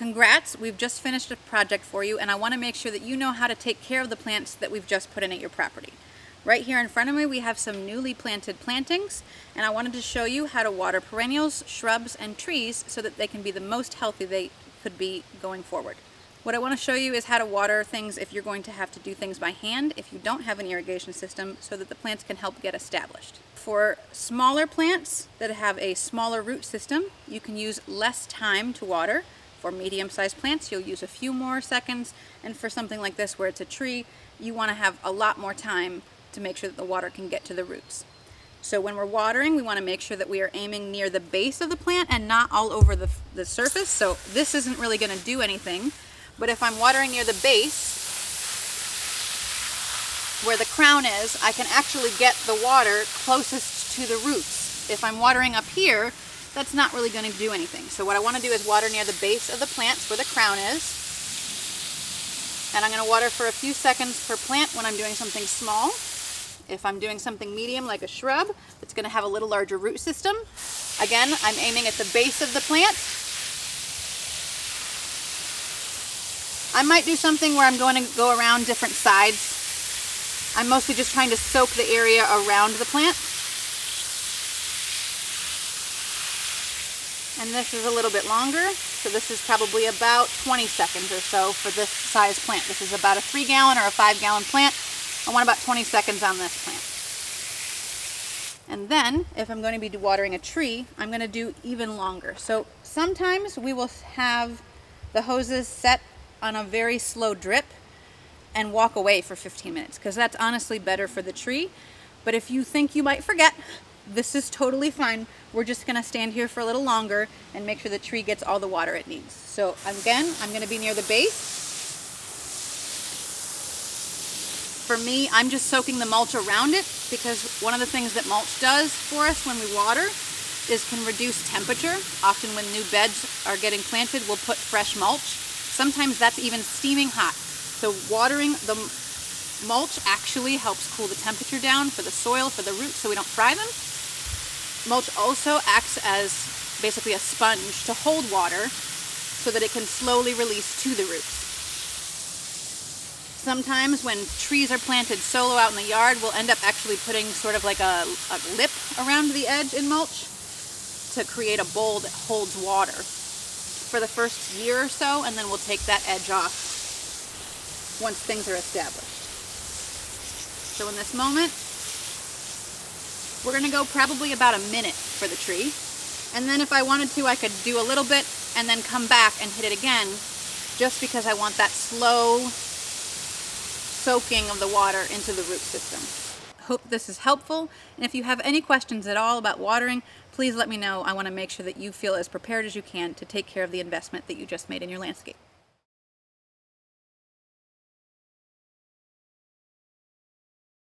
congrats, we've just finished a project for you, and I want to make sure that you know how to take care of the plants that we've just put in at your property. Right here in front of me we have some newly planted plantings, and I wanted to show you how to water perennials, shrubs, and trees so that they can be the most healthy they could be going forward. What I want to show you is how to water things if you're going to have to do things by hand if you don't have an irrigation system, so that the plants can help get established. For smaller plants that have a smaller root system, you can use less time to water. For medium-sized plants, you'll use a few more seconds, and for something like this where it's a tree, you want to have a lot more time to make sure that the water can get to the roots. So when we're watering, we want to make sure that we are aiming near the base of the plant and not all over the surface. So this isn't really going to do anything. But if I'm watering near the base, where the crown is, I can actually get the water closest to the roots. If I'm watering up here, that's not really going to do anything. So what I want to do is water near the base of the plants where the crown is. And I'm going to water for a few seconds per plant when I'm doing something small. If I'm doing something medium like a shrub, it's going to have a little larger root system. Again, I'm aiming at the base of the plant. I might do something where I'm going to go around different sides. I'm mostly just trying to soak the area around the plant. And this is a little bit longer, so this is probably about 20 seconds or so for this size plant. This is about a 3-gallon or a 5-gallon plant. I want about 20 seconds on this plant. And then, if I'm going to be watering a tree, I'm going to do even longer. So sometimes we will have the hoses set on a very slow drip and walk away for 15 minutes, because that's honestly better for the tree. But if you think you might forget, this is totally fine. We're just going to stand here for a little longer and make sure the tree gets all the water it needs. So again, I'm going to be near the base. For me, I'm just soaking the mulch around it, because one of the things that mulch does for us when we water is can reduce temperature. Often when new beds are getting planted, we'll put fresh mulch. Sometimes that's even steaming hot. So watering the mulch actually helps cool the temperature down for the soil, for the roots, so we don't fry them. Mulch also acts as basically a sponge to hold water so that it can slowly release to the roots. Sometimes when trees are planted solo out in the yard, we'll end up actually putting sort of like a lip around the edge in mulch to create a bowl that holds water for the first year or so, and then we'll take that edge off once things are established. So in this moment, we're going to go probably about a minute for the tree. And then if I wanted to, I could do a little bit and then come back and hit it again, just because I want that slow soaking of the water into the root system. Hope this is helpful, and if you have any questions at all about watering, please let me know. I want to make sure that you feel as prepared as you can to take care of the investment that you just made in your landscape.